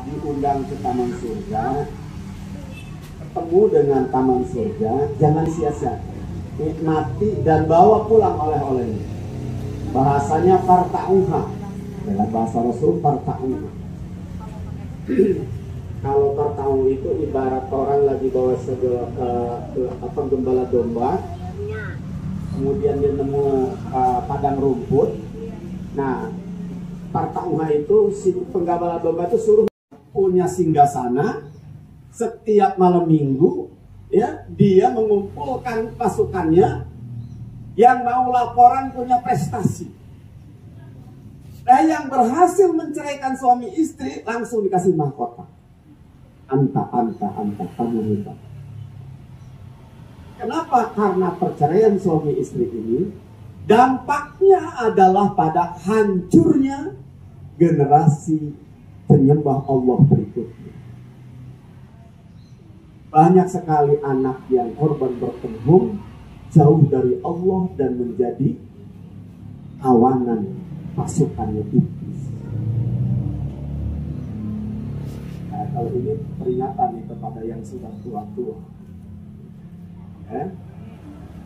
Diundang ke taman surga, ketemu dengan taman surga, jangan sia-siakan, nikmati dan bawa pulang oleh-olehnya. Bahasanya farta'uha, dalam bahasa Rasul farta'uha. Kalau farta'u itu ibarat orang lagi bawa gembala domba, kemudian dia nemu padang rumput. Nah, farta'uha itu si penggembala domba itu suruh punya singgasana. Setiap malam minggu, ya, dia mengumpulkan pasukannya yang mau laporan punya prestasi. Nah, yang berhasil menceraikan suami istri langsung dikasih mahkota. Anta, kamu hebat. Kenapa? Karena perceraian suami istri ini dampaknya adalah pada hancurnya generasi penyembah Allah berikutnya. Banyak sekali anak yang korban berkembang jauh dari Allah dan menjadi kawanan pasukannya iblis. Nah, kalau ini peringatan nih kepada yang sudah tua-tua,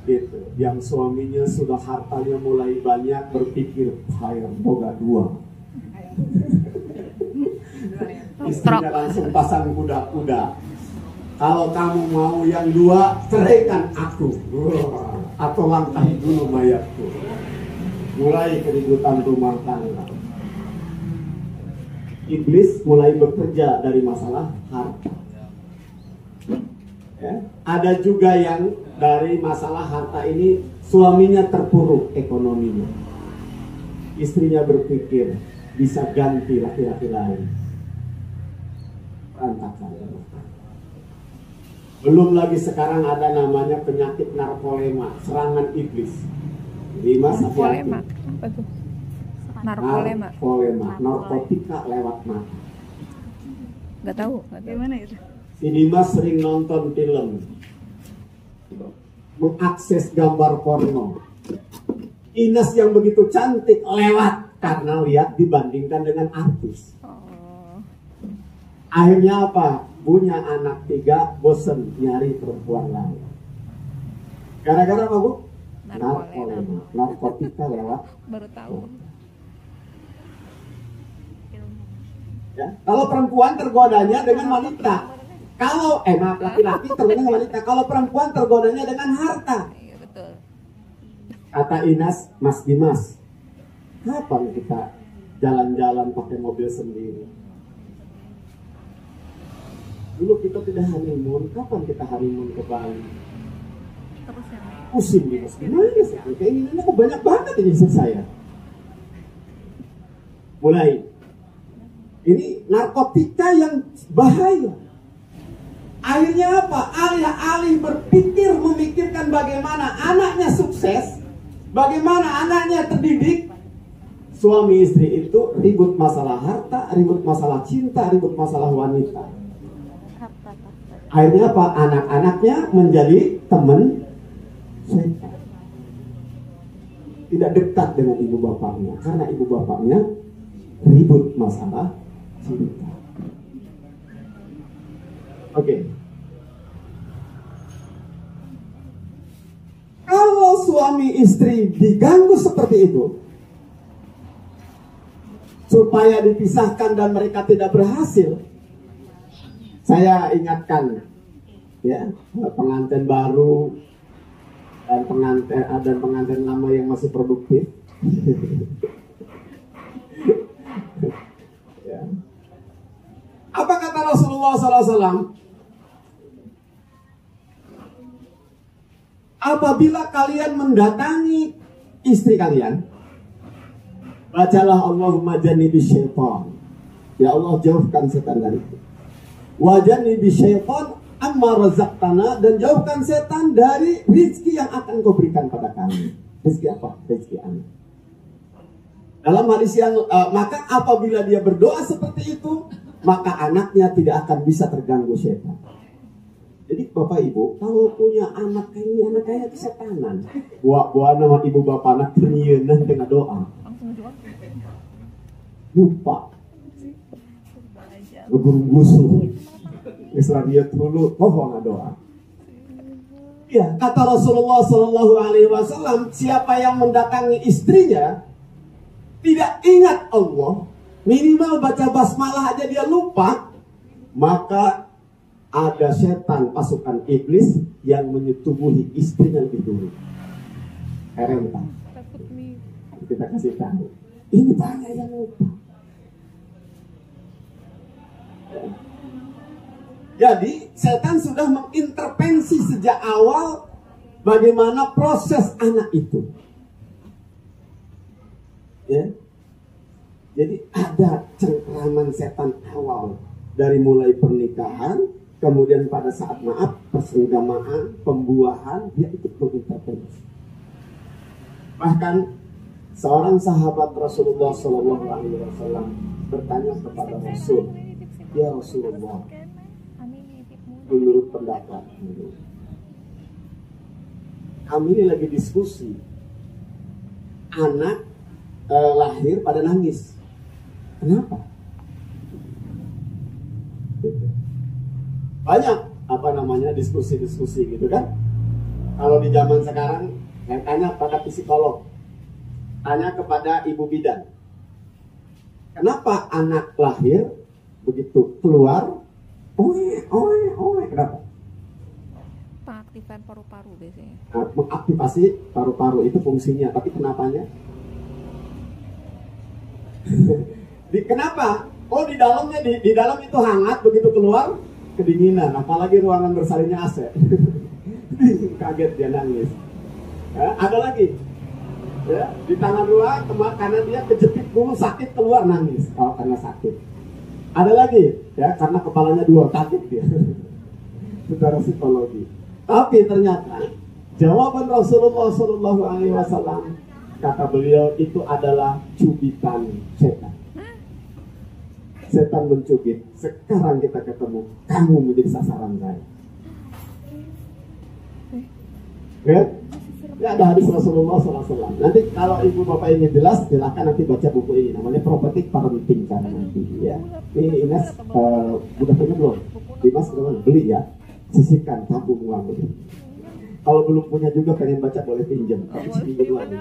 gitu. Yang suaminya sudah hartanya mulai banyak, berpikir saya boga dua. Istrinya langsung pasang kuda-kuda. Kalau kamu mau yang dua, ceraikan aku. Atau langkahi dulu mayatku. Mulai keributan rumah tangga. Iblis mulai bekerja dari masalah harta. Ya. Ada juga yang dari masalah harta ini suaminya terpuruk ekonominya. Istrinya berpikir bisa ganti laki-laki lain. Berantakan. Belum lagi sekarang ada namanya penyakit narkolema, serangan iblis. Mas, narkolema, apa tuh? Narkolema, narkotika lewat mata. Gak tahu. Gimana itu? Si Dimas sering nonton film, mengakses gambar porno. Ines yang begitu cantik lewat karena lihat dibandingkan dengan artis. Akhirnya apa? Punya anak 3, bosen nyari perempuan lain. Gara-gara apa, Bu? Narkolema, narkotika lewat. Baru tahu. Ya. Kalau perempuan tergodanya dengan wanita. Kalau laki-laki tergoda dengan wanita. Kalau perempuan tergodanya dengan harta. Iya, betul. Kata Inas, Mas Dimas, kapan kita jalan-jalan pakai mobil sendiri? Dulu kita tidak honeymoon, kapan kita honeymoon ke Bali? Pusing Dimas, gimana sih? Keinginannya kok banyak banget ini saya. Mulai. Ini narkotika yang bahaya. Akhirnya apa? Alih-alih berpikir memikirkan bagaimana anaknya sukses, bagaimana anaknya terdidik, suami istri itu ribut masalah harta, ribut masalah cinta, ribut masalah wanita. Akhirnya apa? Anak-anaknya menjadi teman setan. Tidak dekat dengan ibu bapaknya karena ibu bapaknya ribut masalah cinta. Oke. Kalau suami istri diganggu seperti itu, supaya dipisahkan dan mereka tidak berhasil, saya ingatkan, ya, pengantin baru dan pengantin lama yang masih produktif. Ya. Apa kata Rasulullah SAW? Apabila kalian mendatangi istri kalian, bacalah Allahumma jannibi syaitan. Ya Allah, jauhkan setan dariku. Wa jannibi syaitan amma razaqtana, dan jauhkan setan dari rizki yang akan kau berikan pada kami. Rizki apa? Rizki anak. Dalam hadis yang maka apabila dia berdoa seperti itu, maka anaknya tidak akan bisa terganggu setan. Jadi Bapak Ibu, kalau punya anak kayak ini, anak kayak kesetanan. Buat nama ibu bapak anak penyenan dengan doa. lupa, ngeburu-gusu, Israel dulu, pohon doa. Ya, kata Rasulullah Shallallahu Alaihi Wasallam, siapa yang mendatangi istrinya tidak ingat Allah, minimal baca basmalah aja dia lupa, maka ada setan pasukan iblis yang menyetubuhi istrinya lebih dulu. Rentan. Kita kasih tahu, ini banyak yang lupa. Jadi setan sudah mengintervensi sejak awal bagaimana proses anak itu. Ya. Jadi ada cengkraman setan awal dari mulai pernikahan, kemudian pada saat maaf, persenggamaan, pembuahan, dia ikut mengintervensi. Bahkan seorang sahabat Rasulullah SAW bertanya kepada Rasul, ya Rasulullah, menurut pendapat kami ini lagi diskusi, anak lahir pada nangis, kenapa? Banyak diskusi gitu kan. Kalau di zaman sekarang saya tanya pada psikolog, tanya kepada ibu bidan, kenapa anak lahir begitu keluar kenapa? Pengaktifan paru-paru biasanya. Nah, mengaktifasi paru-paru itu fungsinya, tapi kenapanya? Kenapa? Oh, di dalamnya di dalam itu hangat, begitu keluar kedinginan, apalagi ruangan bersalinnya AC. Kaget dia nangis. Ya, ada lagi. Ya, di tangan dua karena dia kejepit dulu, sakit, keluar nangis. Oh, karena sakit. Ada lagi, ya, karena kepalanya dua, kaget dia. Secara psikologi. Tapi ternyata jawaban Rasulullah SAW, kata beliau, itu adalah cubitan setan. Setan mencubit. Sekarang kita ketemu, kamu menjadi sasaran saya. Ya? Ya, ada hadis Rasulullah SAW. Nanti kalau ibu bapak ingin jelas, silahkan nanti baca buku ini. Namanya Prophetic Parenting kan nanti. Ya. Ini Ines udah punya belum? Dimas belum beli ya. Sisihkan tabung uang beli. Kalau belum punya juga pengen baca boleh pinjam. Tapi pinjam lagi.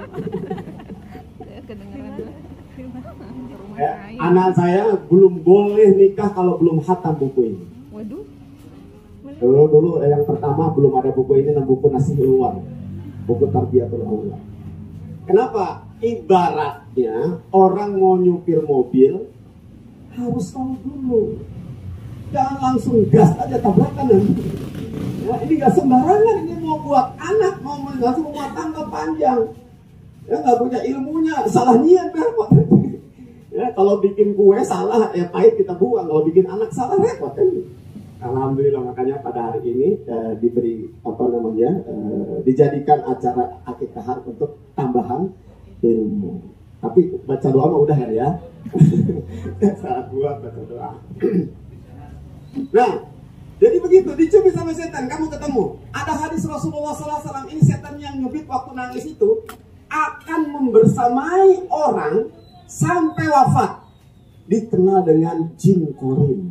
Ya, anak saya belum boleh nikah kalau belum khatam buku ini. Waduh. Dulu yang pertama belum ada buku ini, buku Nasih Ulwan, buku Tarbiyatul Aulad. Kenapa? Ibaratnya orang mau nyupir mobil harus tahu dulu, jangan langsung gas aja tabrakan nanti. Ya, ini gak sembarangan, ini mau buat anak, mau langsung rumah tangga panjang. Ya nggak punya ilmunya, salah niat repot. Ya, kalau bikin kue salah, ya pahit kita buang. Kalau bikin anak salah repot kan. Alhamdulillah, makanya pada hari ini diberi dijadikan acara akikahan untuk tambahan ilmu. Tapi baca doa mah udah ya. Saat buat baca doa. Nah, jadi begitu dicubit sama setan, kamu ketemu. Ada hadis Rasulullah SAW, ini setan yang nyubit waktu nangis itu akan membersamai orang sampai wafat. Dikenal dengan jin korin.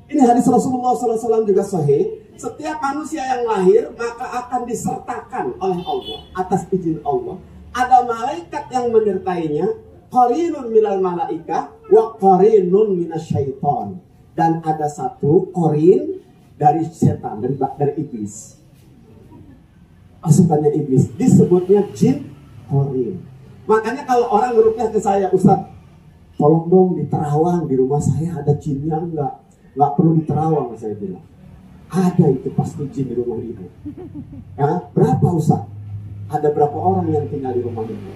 Ini hadis Rasulullah SAW juga sahih. Setiap manusia yang lahir maka akan disertakan oleh Allah atas izin Allah. Ada malaikat yang menyertainya, qarinun minal malaikah wa qarinun minasyaiton. Dan ada satu qarin dari setan, dari iblis. Pasukannya iblis, disebutnya jin qarin. Makanya kalau orang meruqyah ke saya, Ustaz, tolong dong diterawang di rumah saya ada jinnya enggak? Nggak perlu diterawang, saya bilang. Ada itu pasti jin di rumah ibu. Ya, berapa Ustaz? Ada berapa orang yang tinggal di rumah ibu?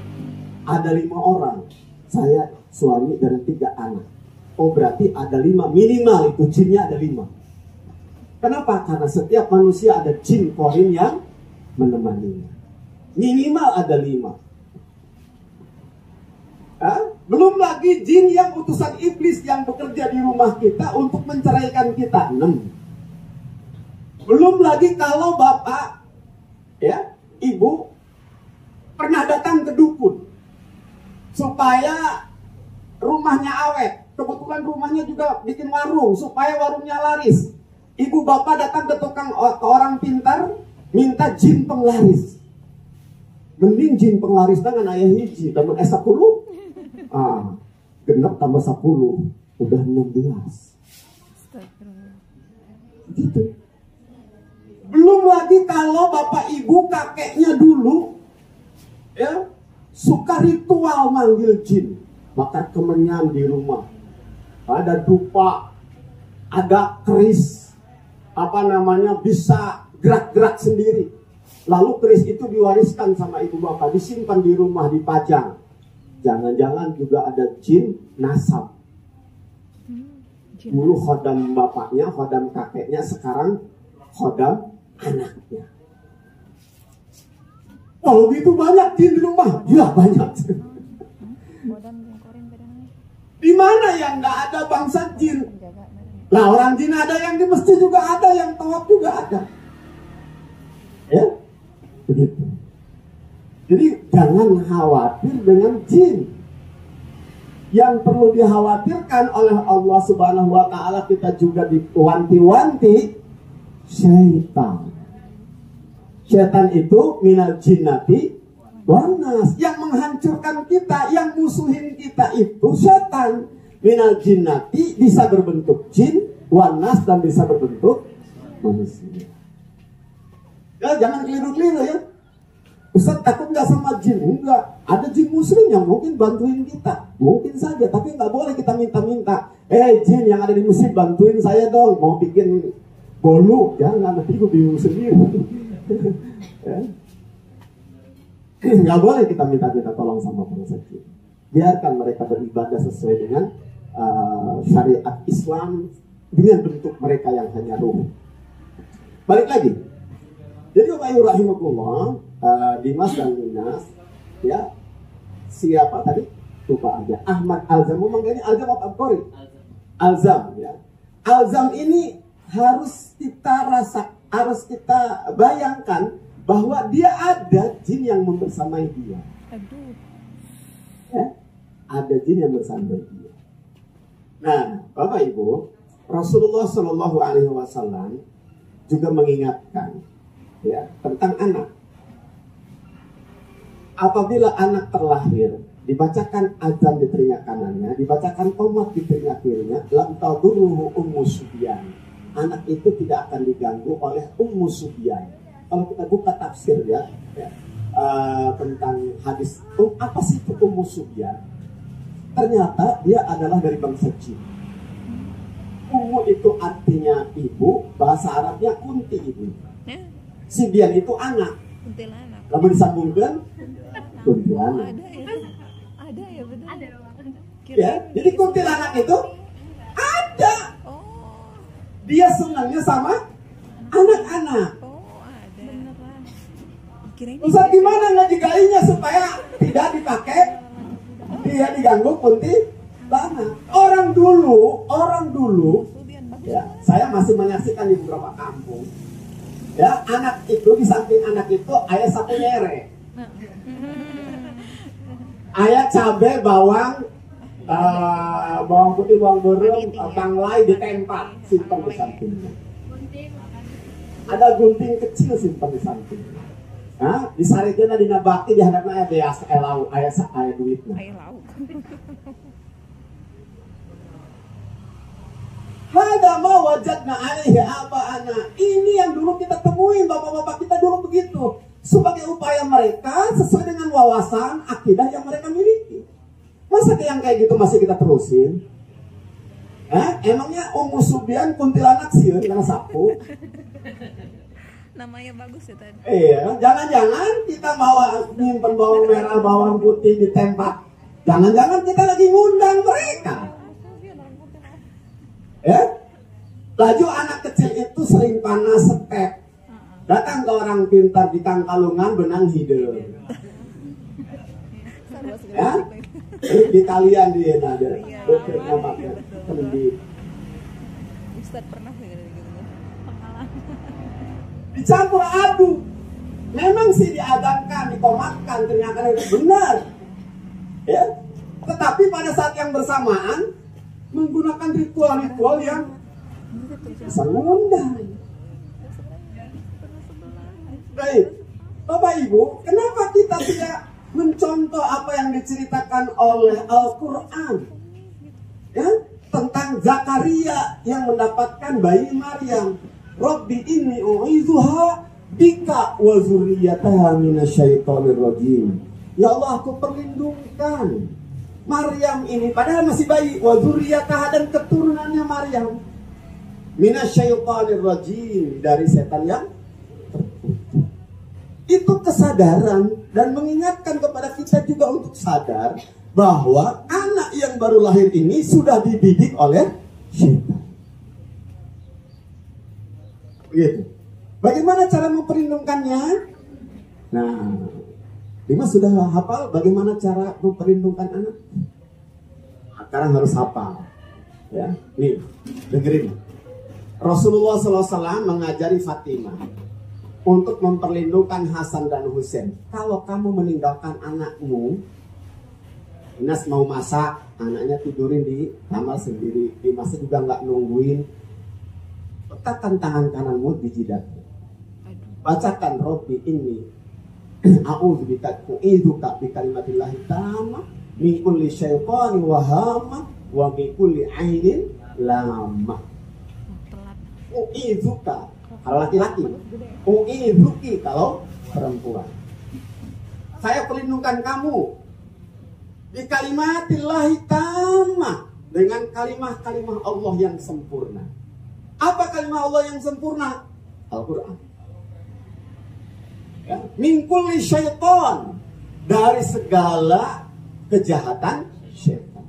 Ada 5 orang. Saya, suami, dan 3 anak. Oh, berarti ada 5. Minimal itu jinnya ada 5. Kenapa? Karena setiap manusia ada jin korin yang menemaninya. Minimal ada 5. Belum lagi jin yang utusan iblis yang bekerja di rumah kita untuk menceraikan kita, 6. Belum lagi kalau bapak, ya, ibu pernah datang ke dukun supaya rumahnya awet. Kebetulan rumahnya juga bikin warung supaya warungnya laris. Ibu bapak datang ke ke orang pintar, minta jin penglaris. Mending jin penglaris dengan ayah hiji, temen S10. Genap tambah 10, udah 16. Gitu. Belum lagi kalau bapak ibu kakeknya dulu ya suka ritual manggil jin, bakar kemenyan di rumah, ada dupa, ada keris, bisa gerak-gerak sendiri. Lalu keris itu diwariskan sama ibu bapak, disimpan di rumah, dipajang. Jangan-jangan juga ada jin nasab. Dulu khodam bapaknya, khodam kakeknya, sekarang khodam anaknya. Kalau gitu banyak jin di rumah? Ya banyak. Di mana yang nggak ada bangsa jin? Lah orang jin ada, yang di masjid juga ada, yang tawaf juga ada. Ya, begitu. Jadi jangan khawatir dengan jin. Yang perlu dikhawatirkan oleh Allah Subhanahu wa Ta'ala, kita juga diwanti-wanti syaitan. Syaitan itu minal jinnati wanas, yang menghancurkan kita, yang musuhin kita itu syaitan. Minal jinnati bisa berbentuk jin, wanas dan bisa berbentuk manusia. Ya, jangan keliru-keliru ya. Ustaz takut nggak sama jin? Enggak. Ada jin muslim yang mungkin bantuin kita, mungkin saja, tapi nggak boleh kita minta-minta. Jin yang ada di masjid bantuin saya dong, mau bikin bolu. Jangan, nanti gue bingung sendiri. Nggak boleh kita minta tolong sama bangsa jin. Biarkan mereka beribadah sesuai dengan syariat Islam dengan bentuk mereka yang hanya ruh. Balik lagi. Jadi Bapak Ibu rahimahullah, Dimas dan Dinas, ya, siapa tadi? Lupa aja. Ahmad Alzam, manggilnya Alzam apa Abqori? Alzam, ya. Alzam ini harus kita bayangkan bahwa dia ada jin yang membersamai dia. Ya, ada jin yang bersamai dia. Nah, Bapak Ibu, Rasulullah Shallallahu Alaihi Wasallam juga mengingatkan ya tentang anak. Apabila anak terlahir, dibacakan azan di telinga kanannya, dibacakan qomat di telinga kirinya, lam tadurruhu ummu subyan. Anak itu tidak akan diganggu oleh ummu subyan. Kalau kita buka tafsir ya tentang hadis, apa sih itu ummu subyan? Ternyata dia adalah dari bangsa jin. Ummu itu artinya ibu, bahasa Arabnya kunti ibu. Subyan itu anak. Kuntilanak. Lalu disambungkan kuntilanak. Ada ya betul. Ada. Ya, jadi kuntilanak itu ada. Oh. Dia senangnya sama anak-anak. Oh, ada. Beneran. Kirain Ustaz gimana ngejigainya supaya tidak dipakai? Dia diganggu kuntilanak. Orang dulu ya, saya masih menyaksikan di beberapa kampung. Ya, anak itu di samping anak itu ayah sapu nyere. Ayah cabai, bawang, bawang putih, bawang berem, tanglai ditempat, simpan di sampingnya. Ada gunting kecil simpan di sampingnya. Nah, disarikan di nabakti di hadapna ayah lauk, ayah duitnya. Ayah lauk. Hada ma wajadna alaihi aba'ana. Ini yang dulu kita temuin, bapak-bapak kita dulu begitu. Sebagai upaya mereka sesuai dengan wawasan akidah yang mereka miliki. Masa yang kayak gitu masih kita terusin? Emangnya Ummu Subyan kuntilanak sih karena sapu? Namanya bagus ya tadi. Iya, jangan-jangan kita nyimpen bawang merah, bawang putih di tempat. Jangan-jangan kita lagi ngundang mereka. Ya, laju anak kecil itu sering panas setek. Datang ke orang pintar di Tangkalungan benang hidung. Ya, di kalian dia ada. Betul namanya. Ustaz pernah gitu. Pengalaman. Dicampur aduk. Memang sih diadankan, dikomatkan, ternyata itu benar. Ya, Tetapi pada saat yang bersamaan menggunakan ritual-ritual yang sangat mengundang. Baik, Bapak Ibu, kenapa kita tidak mencontoh apa yang diceritakan oleh Al-Quran, ya, tentang Zakaria yang mendapatkan bayi Maryam. Rabbi inni u'izuha bika wa zurriyataha minasyaitonir rajim. Ya Allah, aku perlindungkan Maryam ini, padahal masih bayi, wa zurriyataha, dan keturunannya Maryam, minasyaitonir rajim, dari setan yang terkutuk. Itu kesadaran dan mengingatkan kepada kita juga untuk sadar bahwa anak yang baru lahir ini sudah dididik oleh syaitan. Begitu. Bagaimana cara memperlindungkannya? Nah, Dimas sudah hafal bagaimana cara memperlindungkan anak? Sekarang harus hafal. Ya, nih, dengerin. Rasulullah SAW mengajari Fatimah untuk memperlindungkan Hasan dan Husain. Kalau kamu meninggalkan anakmu, Dimas mau masak, anaknya tidurin di kamar sendiri, Dimas juga nggak nungguin, letakkan tangan kananmu di jidatmu, bacakan Rabbi inni a'udzubika u'idzuka bi kalimatillahi tammah min kulli syaithanin wa hamah wa min kulli ainin lamah. U'idzuka kalau laki-laki, u'idzuki kalau perempuan. Saya perlindungkan kamu di kalimatillahi tammah, dengan kalimah-kalimah Allah yang sempurna. Apa kalimah Allah yang sempurna? Al-Quran. Ya. Min kulli syaitan, dari segala kejahatan syaitan.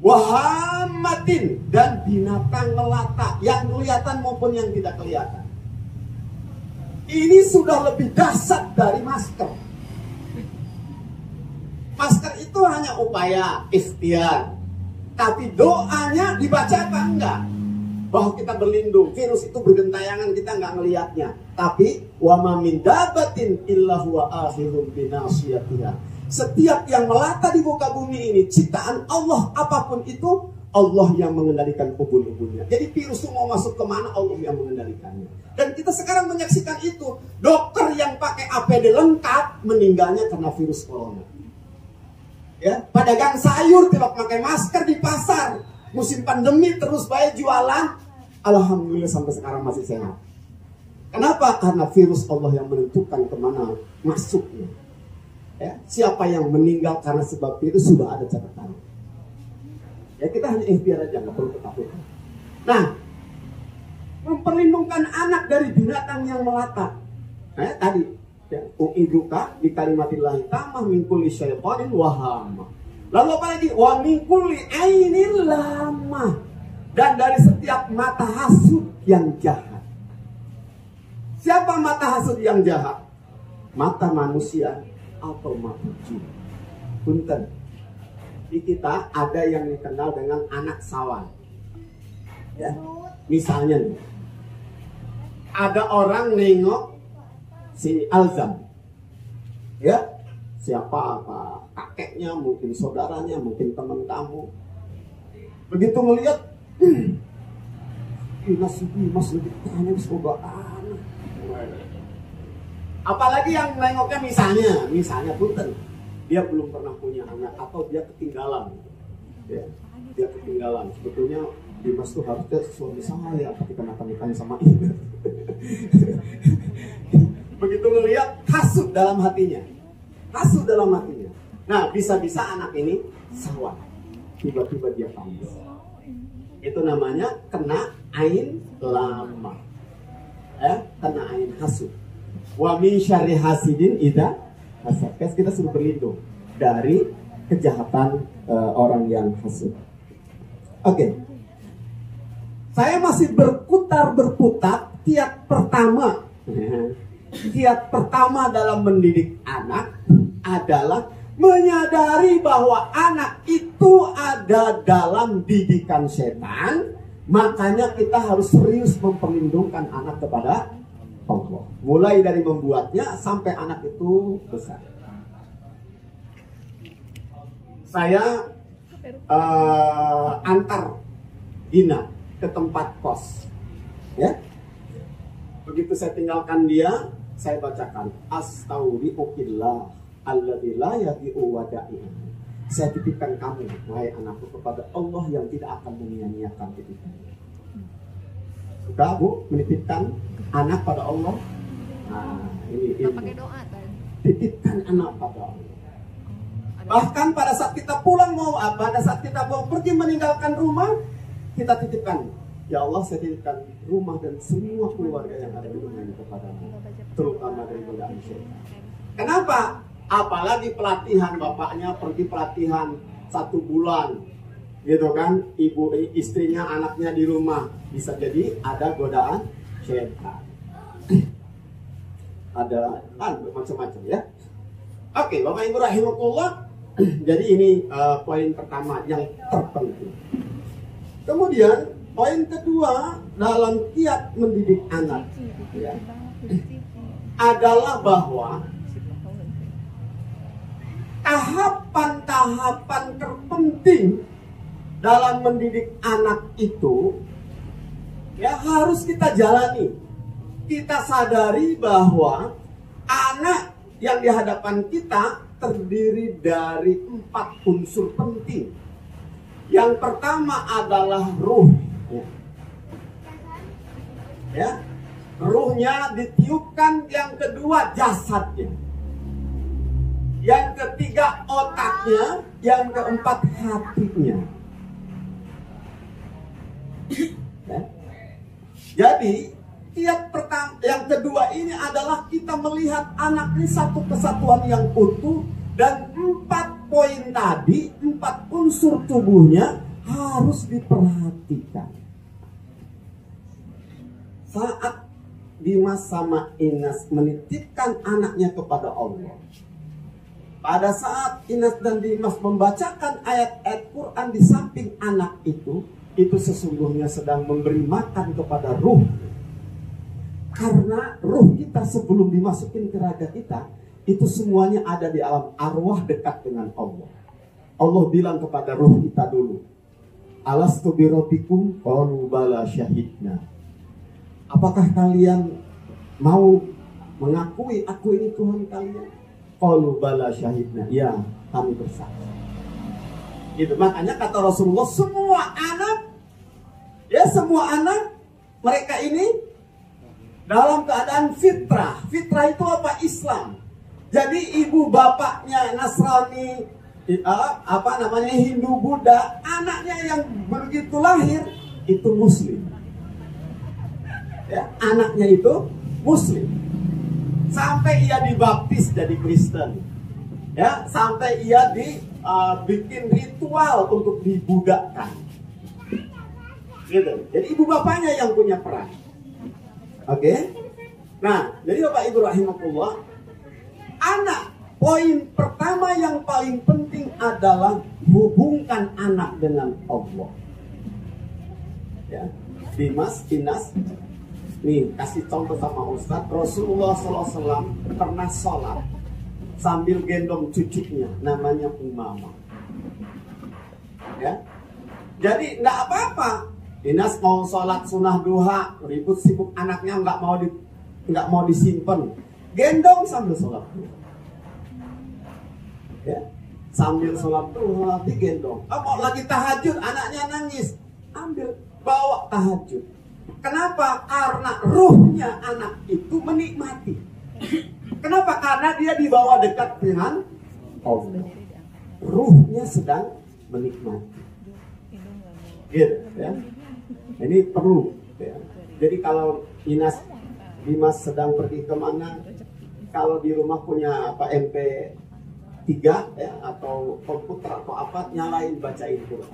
Wahamatin, dan binatang melata, yang kelihatan maupun yang tidak kelihatan. Ini sudah lebih dahsyat dari masker. Masker itu hanya upaya ikhtiar, tapi doanya dibaca apa enggak? Bahwa kita berlindung, virus itu bergentayangan, kita nggak ngelihatnya. Tapi wa ma min dabatin illa huwa akhirun binasiyatiha. Setiap yang melata di muka bumi ini ciptaan Allah, apapun itu Allah yang mengendalikan ubun-ubunnya. Jadi virus itu mau masuk kemana, Allah yang mengendalikannya. Dan kita sekarang menyaksikan itu. Dokter yang pakai APD lengkap meninggalnya karena virus corona. Ya, pedagang sayur tidak pakai masker di pasar, musim pandemi terus baik jualan, alhamdulillah sampai sekarang masih sehat. Kenapa? Karena virus Allah yang menentukan kemana masuknya. Ya, siapa yang meninggal karena sebab virus sudah ada catatan. Ya, kita hanya ikhtiar aja, nggak perlu ketakutan. Nah, memperlindungkan anak dari binatang yang melata. Nah, tadi ya, u'iduka di kalimatillahi tamah min kulli syaitanir wahama. Lalu apa lagi? Wa min kulli ainil lamah, dan dari setiap mata hasud yang jahat. Siapa mata hasud yang jahat? Mata manusia atau mata jin? Punten. Di kita ada yang dikenal dengan anak sawan. Ya, misalnya nih, ada orang nengok si Alzam, ya, siapa, apa kakeknya, mungkin saudaranya, mungkin teman kamu. Begitu melihat, Mas lebih tanya semoga anak. Apalagi yang nengoknya misalnya punten, dia belum pernah punya anak atau dia ketinggalan, ya, dia ketinggalan. Sebetulnya Dimas tuh harusnya suami saya, tapi kenapa nikahnya sama ini? Begitu melihat, hasud dalam hatinya. Hasud dalam hatinya. Nah, bisa-bisa anak ini sawan. Tiba-tiba dia tangis. Itu namanya kena ain lama. Ya, kena ain hasud. Wa min syarri hasidin idza hasad. Kita suruh berlindung dari kejahatan orang yang hasud. Oke. Saya masih berputar kiat pertama dalam mendidik anak adalah menyadari bahwa anak itu ada dalam didikan setan. Makanya kita harus serius memperlindungkan anak kepada Allah, mulai dari membuatnya sampai anak itu besar. Saya antar Dina ke tempat kos. Ya. Begitu saya tinggalkan dia, saya bacakan astaghfirullah alladzi la yadhi'u wada'ihi. Saya titipkan kamu, wahai anakku, kepada Allah yang tidak akan menyia-nyiakan titipannya. Suka Bu menitipkan anak pada Allah? Nah, ini pakai doa tadi. Titipkan anak pada Allah. Bahkan pada saat kita pulang pada saat kita mau pergi meninggalkan rumah, kita titipkan, ya Allah, saya titipkan rumah dan semua keluarga yang ada di rumah ini kepadamu, terutama dari godaan syaitan. Kenapa? Apalagi pelatihan, bapaknya pergi pelatihan 1 bulan, gitu kan, ibu istrinya anaknya di rumah, bisa jadi ada godaan syaitan. Ada macam-macam ya. Oke, Bapak Ibu rahimakumullah. Jadi ini poin pertama yang terpenting. Kemudian poin kedua dalam kiat mendidik anak ya, adalah bahwa tahapan-tahapan terpenting dalam mendidik anak itu ya harus kita jalani. Kita sadari bahwa anak yang di hadapan kita terdiri dari 4 unsur penting. Yang pertama adalah ruh. Ya. Ruhnya ditiupkan, yang kedua jasadnya. Yang ketiga otaknya, yang keempat hatinya. Ya. Jadi kiat pertama, yang kedua ini adalah kita melihat anak ini satu kesatuan yang utuh, dan 4 poin tadi, 4 unsur tubuhnya harus diperhatikan. Saat Dimas sama Inas menitipkan anaknya kepada Allah, pada saat Inas dan Dimas membacakan ayat-ayat Quran di samping anak itu sesungguhnya sedang memberi makan kepada ruh. Karena ruh kita sebelum dimasukin ke raga kita, itu semuanya ada di alam arwah dekat dengan Allah. Allah bilang kepada ruh kita dulu, alastu birabbikum qalu bala syahidna. Apakah kalian mau mengakui aku ini Tuhan kalian? Qalu bala syahidna. Ya, kami bersaksi. Itu makanya kata Rasulullah, semua anak mereka ini dalam keadaan fitrah. Fitrah itu apa? Islam. Jadi ibu bapaknya Nasrani, Hindu, Buddha, anaknya yang begitu lahir itu Muslim. Ya, anaknya itu Muslim. Sampai ia dibaptis jadi Kristen. Ya, sampai ia bikin ritual untuk dibudakkan. Gitu. Jadi ibu bapaknya yang punya peran. Oke. Nah, jadi Bapak Ibu rahimakumullah, anak, poin pertama yang paling penting adalah hubungkan anak dengan Allah. Ya. Dimas, Inas, nih kasih contoh sama Ustadz. Rasulullah SAW pernah sholat sambil gendong cucunya, namanya Umamah. Ya. Jadi nggak apa-apa. Inas mau sholat sunnah duha, ribut sibuk anaknya nggak mau disimpan, gendong sambil sholat duha. Ya, sambil sholat duha digendong. Mau lagi tahajud, anaknya nangis, ambil bawa tahajud. Kenapa? Karena ruhnya anak itu menikmati. Kenapa? Karena dia dibawa dekat dengan Allah. Ruhnya sedang menikmati. Gitu, ya. Ini perlu ya. Jadi kalau Dimas sedang pergi kemana, kalau di rumah punya MP3 ya, atau komputer atau apa, nyalain bacain Quran.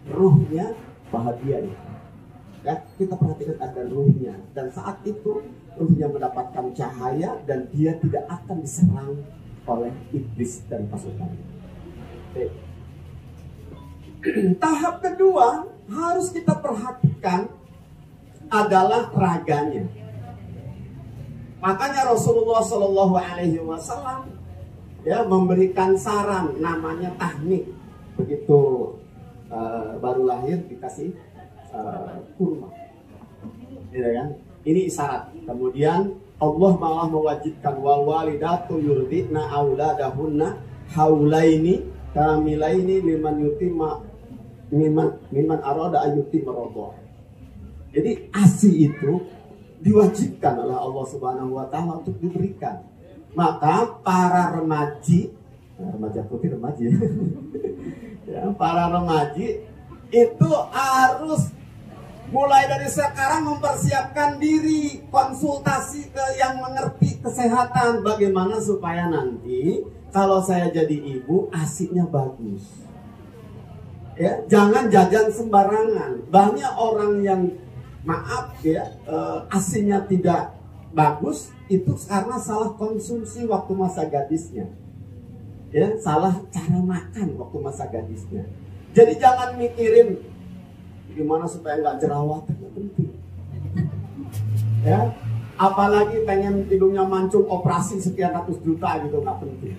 Ruhnya bahagia ya. Kita perhatikan ada ruhnya, dan saat itu ruhnya mendapatkan cahaya dan dia tidak akan diserang oleh iblis dan pasukannya. Tahap kedua harus kita perhatikan adalah raganya. Makanya Rasulullah SAW ya memberikan saran, namanya tahnik. Begitu baru lahir dikasih kurma, ya kan? Ini isyarat. Kemudian Allah malah mewajibkan wal walidatu yurdina auladahunna haulaini kamilaini liman yutima miman arada ayuti meroboh. Jadi ASI itu diwajibkan oleh Allah Subhanahu wa taala untuk diberikan. Maka para remaji, remaja putih remaji ya, para remaji itu harus mulai dari sekarang mempersiapkan diri, konsultasi ke yang mengerti kesehatan, bagaimana supaya nanti kalau saya jadi ibu ASInya bagus. Ya, jangan jajan sembarangan. Banyak orang yang maaf ya, ASInya tidak bagus itu karena salah konsumsi waktu masa gadisnya. Ya, salah cara makan waktu masa gadisnya. Jadi jangan mikirin gimana supaya nggak jerawatan, nggak penting. Ya, apalagi pengen hidungnya mancung operasi sekian ratus juta gitu, nggak penting.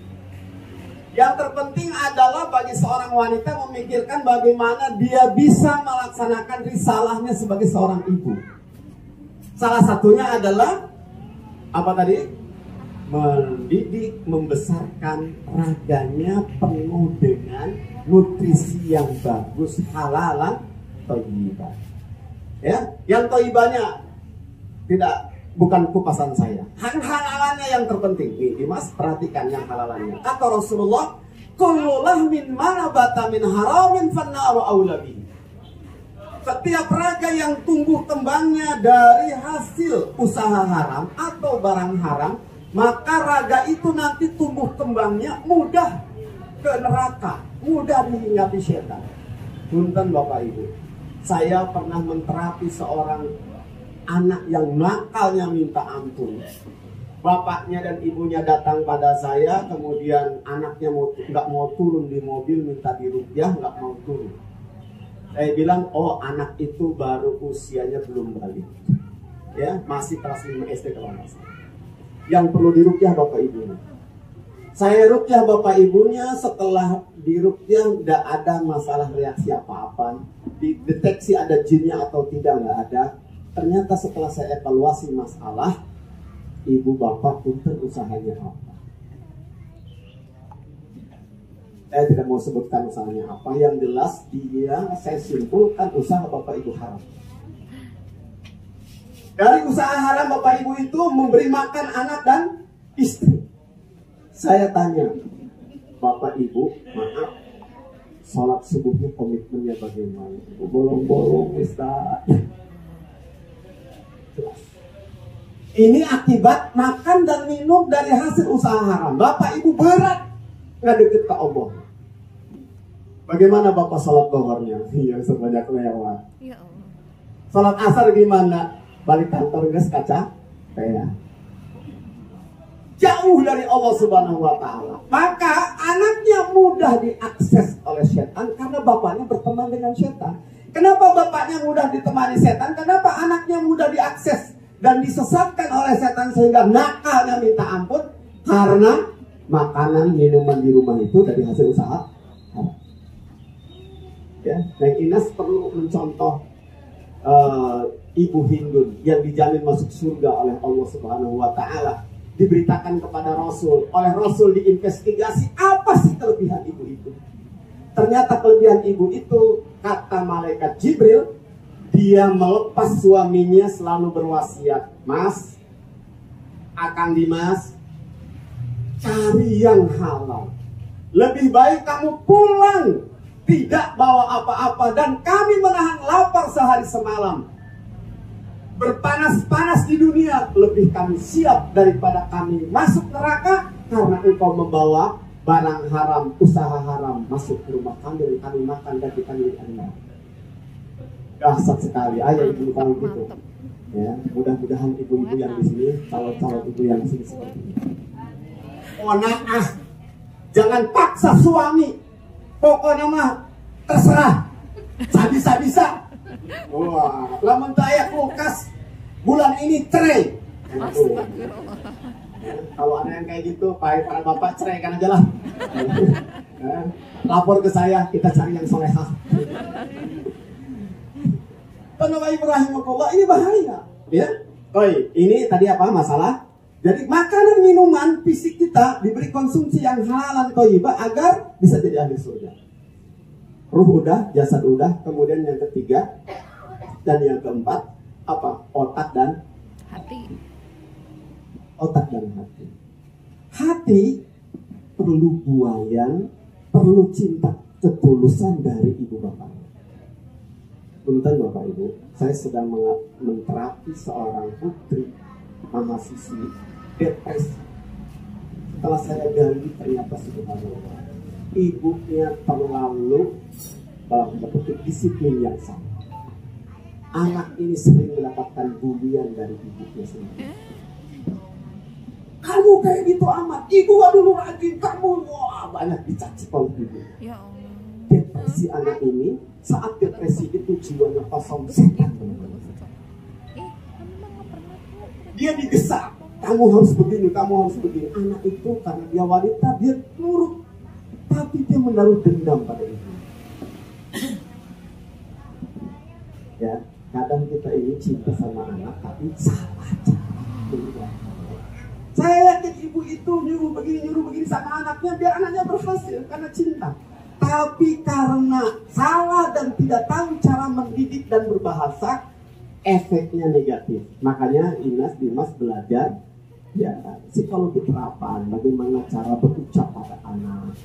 Yang terpenting adalah bagi seorang wanita memikirkan bagaimana dia bisa melaksanakan risalahnya sebagai seorang ibu. Salah satunya adalah apa tadi? Mendidik, membesarkan raganya penuh dengan nutrisi yang bagus, halalan, thayyibah. Ya, yang thayyibahnya bukan kupasan saya. Halalannya yang terpenting. Nih, Mas, perhatikan yang halalannya. Kata Rasulullah, kullu lahmin manabata min haramin fannaru aula bihi. Setiap raga yang tumbuh kembangnya dari hasil usaha haram atau barang haram, maka raga itu nanti tumbuh kembangnya mudah ke neraka, mudah dihinggapi setan. Punten Bapak Ibu, saya pernah menterapi seorang anak yang nakalnya minta ampun. Bapaknya dan ibunya datang pada saya, kemudian anaknya nggak mau turun di mobil, minta diruqyah, nggak mau turun. Saya bilang, oh anak itu baru usianya belum balik, ya masih kelas 5 SD kalau nggak salah. Yang perlu diruqyah bapak ibunya. Saya ruqyah bapak ibunya, setelah diruqyah tidak ada masalah reaksi apa-apa, dideteksi ada jinnya atau tidak, nggak ada. Ternyata setelah saya evaluasi masalah, ibu bapak punten usahanya apa. Saya tidak mau sebutkan usahanya apa, yang jelas saya simpulkan usaha bapak ibu haram. Dari usaha haram bapak ibu itu memberi makan anak dan istri. Saya tanya, bapak ibu, maaf, sholat subuhnya komitmennya bagaimana? Bolong-bolong, Ustaz. Ini akibat makan dan minum dari hasil usaha haram. Bapak ibu berat nggak deket ke Allah. Bagaimana bapak sholat zuhurnya? Iya, sebanyak lewat. Ya Allah. Sholat asar gimana? Balik kantor guys kaca kayak jauh dari Allah Subhanahu wa taala. Maka anaknya mudah diakses oleh setan karena bapaknya berteman dengan setan. Kenapa bapaknya mudah ditemani setan? Kenapa anaknya mudah diakses dan disesatkan oleh setan sehingga nakalnya minta ampun? Karena makanan minuman di rumah itu dari hasil usaha. Ya, Neng Inas perlu mencontoh Ibu Hindun yang dijamin masuk surga oleh Allah Subhanahu wa taala. Diberitakan kepada Rasul, oleh Rasul diinvestigasi apa sih kelebihan ibu itu. Ternyata kelebihan ibu itu, kata malaikat Jibril, dia melepas suaminya selalu berwasiat, Mas, Akang Dimas, cari yang halal. Lebih baik kamu pulang tidak bawa apa-apa dan kami menahan lapar sehari semalam. Berpanas-panas di dunia, lebih kami siap daripada kami masuk neraka karena engkau membawa barang haram, usaha haram masuk ke rumah kami makan dan kita milik Anda. Dahsyat sekali, ayah ibu kamu gitu. Ya, mudah-mudahan ibu-ibu yang di sini, calon-calon ibu yang di sini seperti ini. Jangan paksa suami. Pokoknya mah terserah, bisa-bisa. Wah, lamun saya kulkas bulan ini cerai. Kalau ada yang kayak gitu, para bapak ceraikan aja lah. Lapor ke saya, kita cari yang solehah. Bapak Ibu rahimahullah, ini bahaya. Ya, ini tadi apa masalah? Jadi makanan minuman fisik kita diberi konsumsi yang halal thayyibah agar bisa jadi ahli surga. Ruh udah, jasad udah, kemudian yang ketiga dan yang keempat apa? Otak dan hati. Otak dan hati. Hati perlu buayan, perlu cinta ketulusan dari ibu bapak. Punten Bapak Ibu, saya sedang menterapi seorang putri mahasiswi depresi. Setelah saya gali ternyata subhanallah, ibunya terlalu dalam bentuk disiplin yang sama. Anak ini sering mendapatkan bulian dari ibunya sendiri. Kamu kayak gitu amat, ibu gak dulu rajin, kamu wah banyak dicaci oleh ibu. Ya Allah. Depresi anak ini, saat depresi itu jiwanya kosong setan. Dia didesak, kamu harus begini, kamu harus begini. Anak itu karena dia wanita, dia nurut, tapi dia menaruh dendam pada ibu. Ya, kadang kita ini cinta sama anak, tapi salah cara. Saya yakin ibu itu nyuruh begini sama anaknya biar anaknya berhasil karena cinta. Tapi karena salah dan tidak tahu cara mendidik dan berbahasa, efeknya negatif. Makanya Inas Dimas belajar ya psikologi terapan, bagaimana cara berucap pada anak.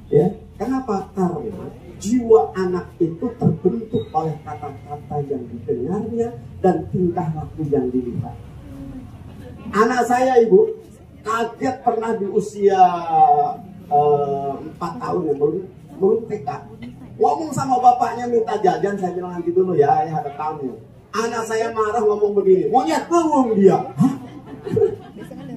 Ya, kenapa? Karena jiwa anak itu terbentuk oleh kata-kata yang didengarnya dan tingkah laku yang dilihat. Anak saya ibu kaget pernah di usia 4 tahun ya, belum TK, ngomong sama bapaknya minta jajan. Saya bilang nanti dulu ya, ayah ada tamu. Anak saya marah ngomong begini, monyet bengong dia.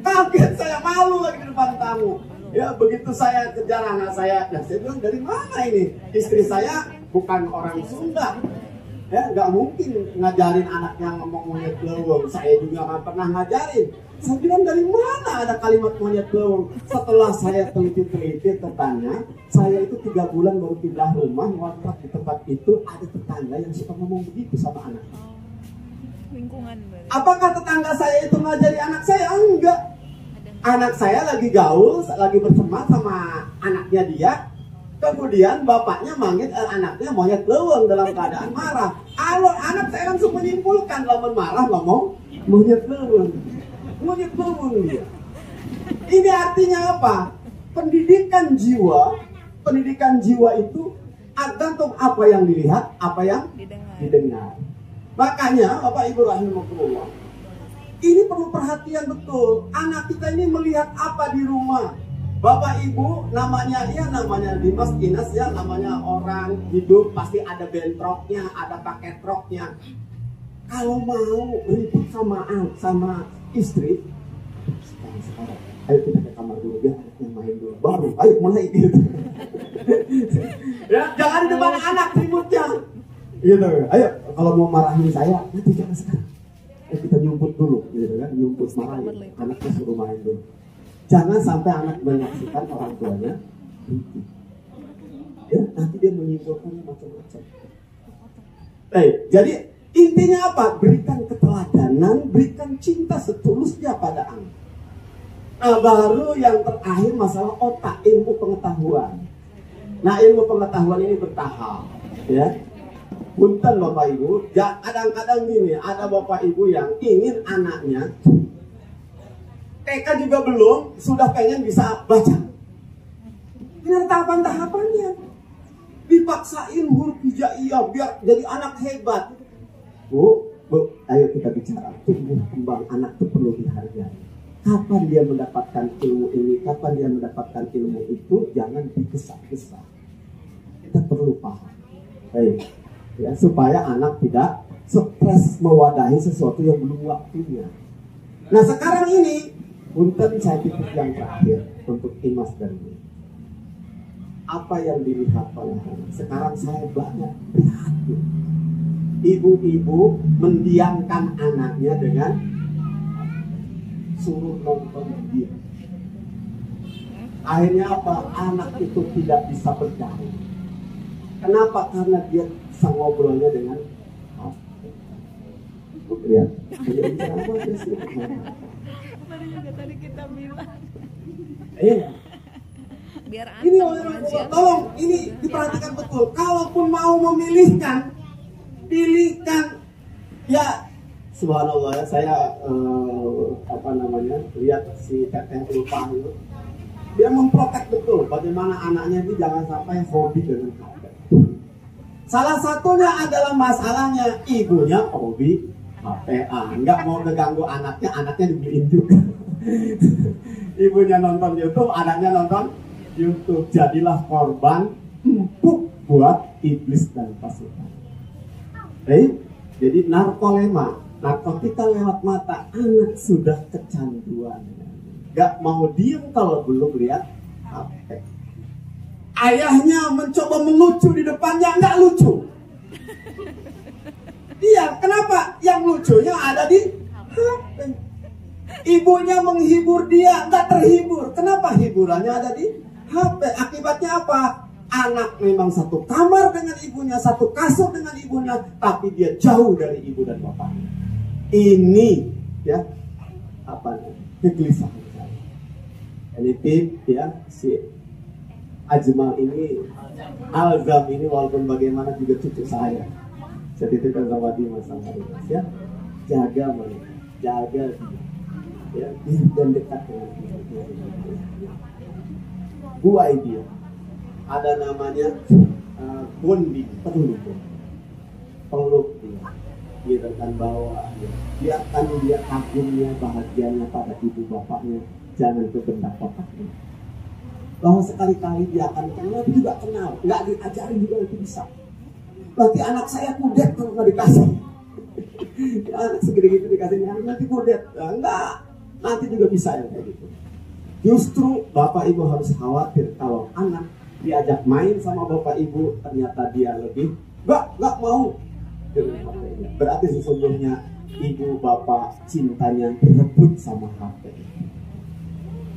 Kaget saya, malu lagi di depan tamu. Ya begitu saya kejar anak saya, dan saya bilang dari mana ini? Istri saya bukan orang Sunda, ya nggak mungkin ngajarin anaknya ngomong monyet leweng. Saya juga nggak pernah ngajarin. Saya bilang dari mana ada kalimat monyet leweng? Setelah saya teliti-teliti tetangga, saya itu 3 bulan baru pindah rumah, ngontrak di tempat itu, ada tetangga yang suka ngomong begitu sama anak. Lingkungan berarti. Apakah tetangga saya itu ngajari anak saya? Enggak. Anak saya lagi gaul, lagi berteman sama anaknya dia. Kemudian bapaknya manggil anaknya monyet leweng dalam keadaan marah. Kalau anak saya langsung menyimpulkan, lamun marah ngomong monyet leweng. Monyet leweng dia. Ini artinya apa? Pendidikan jiwa itu tergantung apa yang dilihat, apa yang didengar. Makanya Bapak Ibu rahimahullah, ini perlu perhatian betul. Anak kita ini melihat apa di rumah. Bapak Ibu namanya Dimas Inas ya, namanya orang hidup pasti ada bentroknya, ada paket roknya. Kalau mau ribut sama istri, sekarang ayo kita ke kamar dulu ya, yang main dulu, baru ayo mulai gitu. Ya, jangan di depan anak ributnya. Gitu, ayo kalau mau marahin saya nanti jangan sekarang. Kita nyumput dulu, gitu kan, nyumput marahin, anaknya suruh main dulu. Jangan sampai anak menyaksikan orang tuanya ribut. Ya, nanti dia menyimpulkan macam-macam. Jadi intinya apa? Berikan keteladanan, berikan cinta setulusnya pada anak. Nah, baru yang terakhir masalah otak, ilmu pengetahuan. Nah, ilmu pengetahuan ini bertahap, ya. Punten Bapak Ibu, kadang-kadang gini, ada Bapak Ibu yang ingin anaknya TK juga belum, sudah pengen bisa baca. Ini ada tahapan-tahapannya. Dipaksain huruf hijaiyah biar jadi anak hebat. Bu, ayo kita bicara. Tumbuh kembang anak itu perlu dihargai. Kapan dia mendapatkan ilmu ini, kapan dia mendapatkan ilmu itu, jangan digesa-gesa. Kita perlu paham. Baik. Ya, supaya anak tidak stres mewadahi sesuatu yang belum waktunya. Nah sekarang ini, punten saya titip yang terakhir untuk Imas dan ini. Apa yang dilihat oleh anak? Sekarang saya banyak prihatin. Ibu-ibu mendiamkan anaknya dengan suruh nonton game. Akhirnya apa? Anak itu tidak bisa bergaul. Kenapa? Karena dia bisa ngobrolnya dengan HP. Lihat, bicara apa aja sih? Baru juga tadi kita bilang. Biar Ini anteng tolong ini diperhatikan betul. Kalaupun mau memilihkan, pilihkan. Ya, subhanallah ya, saya lihat si teteh lupa itu. Dia memprotek betul bagaimana anaknya ini jangan sampai hobi dengan HP. Salah satunya adalah masalahnya ibunya hobi HP, nggak mau ngeganggu anaknya, anaknya dibeliin juga. Ibunya nonton YouTube, anaknya nonton YouTube. Jadilah korban empuk buat iblis dan pasukan. Jadi narkotika lewat mata, anak sudah kecanduan. Gak mau diem kalau belum lihat HP. Ayahnya mencoba melucu di depannya, nggak lucu. Iya, kenapa? Yang lucunya ada di HP. Ibunya menghibur dia, nggak terhibur. Kenapa? Hiburannya ada di HP. Akibatnya apa? Anak memang satu kamar dengan ibunya, satu kasur dengan ibunya, tapi dia jauh dari ibu dan bapaknya. Ini ya kegelisahan saya. Ini tip ya, si Ajmal ini, Alzam ini walaupun bagaimana juga cucu saya. Saya titipkan sama dia masalah ya. Jaga mereka, jaga ya, dan dekat dengan dia. Buai dia. Ada namanya bondi, peluk dia akan bawa dia. Biarkan dia kagumnya, bahagianya pada ibu bapaknya, jangan ke benda kotaknya. Bahwa sekali-kali dia akan kenal, juga kenal, nggak diajarin juga itu bisa. Berarti anak saya kudet kalau nggak dikasih. Anak segede gitu dikasihnya, nanti kudet, enggak, nanti juga bisa ya kayak gitu. Justru bapak ibu harus khawatir kalau anak diajak main sama bapak ibu, ternyata dia lebih nggak mau. Berarti sesungguhnya ibu bapak cintanya berebut sama HP.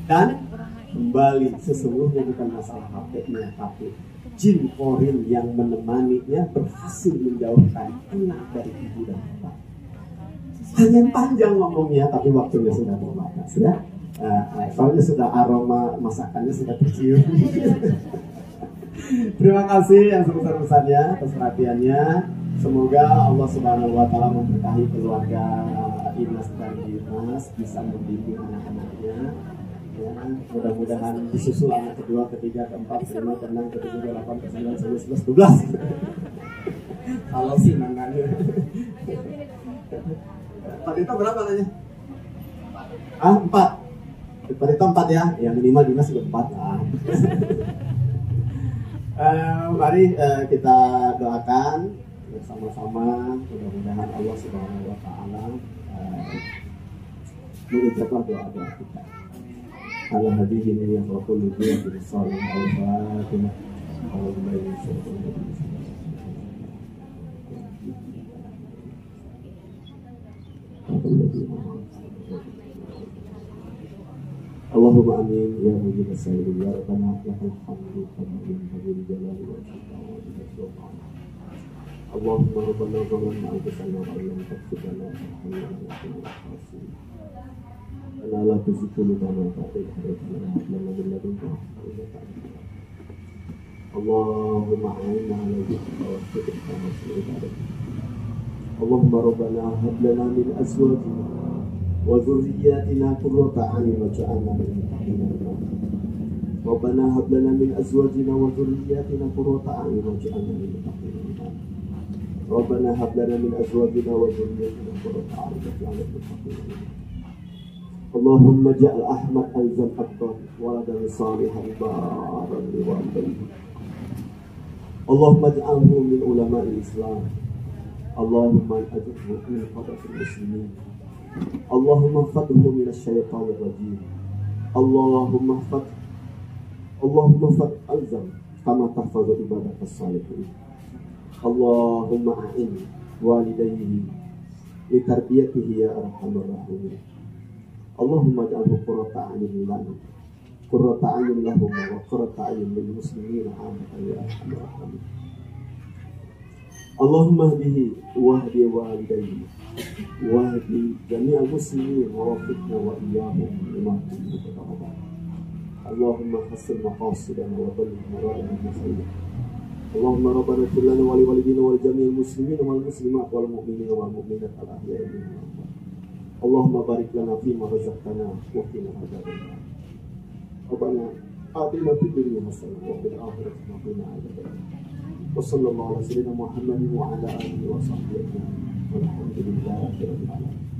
Dan kembali sesungguhnya bukan masalah HP-nya, tapi jin korin yang menemaninya berhasil menjauhkan anak dari ibu dan bapak. Hanya panjang ngomongnya, tapi waktunya sudah terbatas ya. Soalnya sudah aroma masakannya sudah tercium. Terima kasih yang sebesar-besarnya atas perhatiannya. Semoga Allah Subhanahu wa Ta'ala memberkahi keluarga Imas dan Dimas, bisa membimbing anak-anaknya. Ya, mudah-mudahan disusul anak kedua, ketiga, keempat, kelima, keenam, ketujuh, ke-8, ke-9, ke-10, 11, 12. Kalau sih nangannya. Pak itu berapa nanya? 4. Pak itu 4 ya? Ya minimal Dimas juga 4 lah. Mari kita doakan bersama-sama, mudah-mudahan Allah Subhanahu wa Ta'ala mengijabah doa-doa kita. Ala hadihin yang qulubi bil salih al-fatihah. Allahumma amin ya mujib as-sayyid ya rabbana lakal hamdu kama yanbaghi li jalali wajhika wa li sultani. Allahumma rabbana zalamna anfusana wa lam taghfir lana wa tarhamna lana la tuzigh qulubana ba'da idh hadaytana wa hab lana min ladunka rahmatan. Allahumma a'inna 'ala dhikrika wa shukrika wa husni ibadatik. Allahumma rabbana hab lana min azwajina wa dhurriyyatina qurrata a'yun waj'alna lil muttaqina imama. Rabbana hab lana min azwajina wa dhurriyyatina qurrata a'yun waj'alna lil muttaqina imama. Rabbana hab lana min azwajina wa dhurriyyatina qurrata a'yun waj'alna lil muttaqina imama. Allahumma ja'al Ahmad Alzam Akbar waladan salihan baran li walidayhi. Allahumma ja'alhu min ulama'il Islam. Allahumma ajirhu min qadatil muslimin. Allahumma fadhu min asy-syaitanir rajim. Allahumma fadh Alzam kama tahfazu ibadah as-salihin. Allahumma a'in walidayhi li tarbiyatihi ya arhamar rahimin. Allahumma ja'alhu qurrata a'yun lana, qurrata a'yun lahum wa qurrata a'yun lil muslimin amin ya arhamar rahimin. Allahumma hdihi wahdi walidayhi wahdi jami'al muslimin wa wafiqna wa iyyahum lima tuhibbu wa tarda. Allahumma hassin maqasidana wa balligh muradana bi khair. Allahumma rabbana ighfir lana wa li walidina wa li jami'il muslimin wal muslimat wal mu'minina wal mu'minat al ahya'i minhum. Allahumma barik lana fima razaqtana wa qina adzabannar. Rabbana atina fid dunya hasanah wa fil akhirati hasanah wa qina adzabannar. Wa sallallahu ala sayyidina Muhammadin wa ala alihi wa sahbihi ajma'in. Walhamdulillahi rabbil alamin.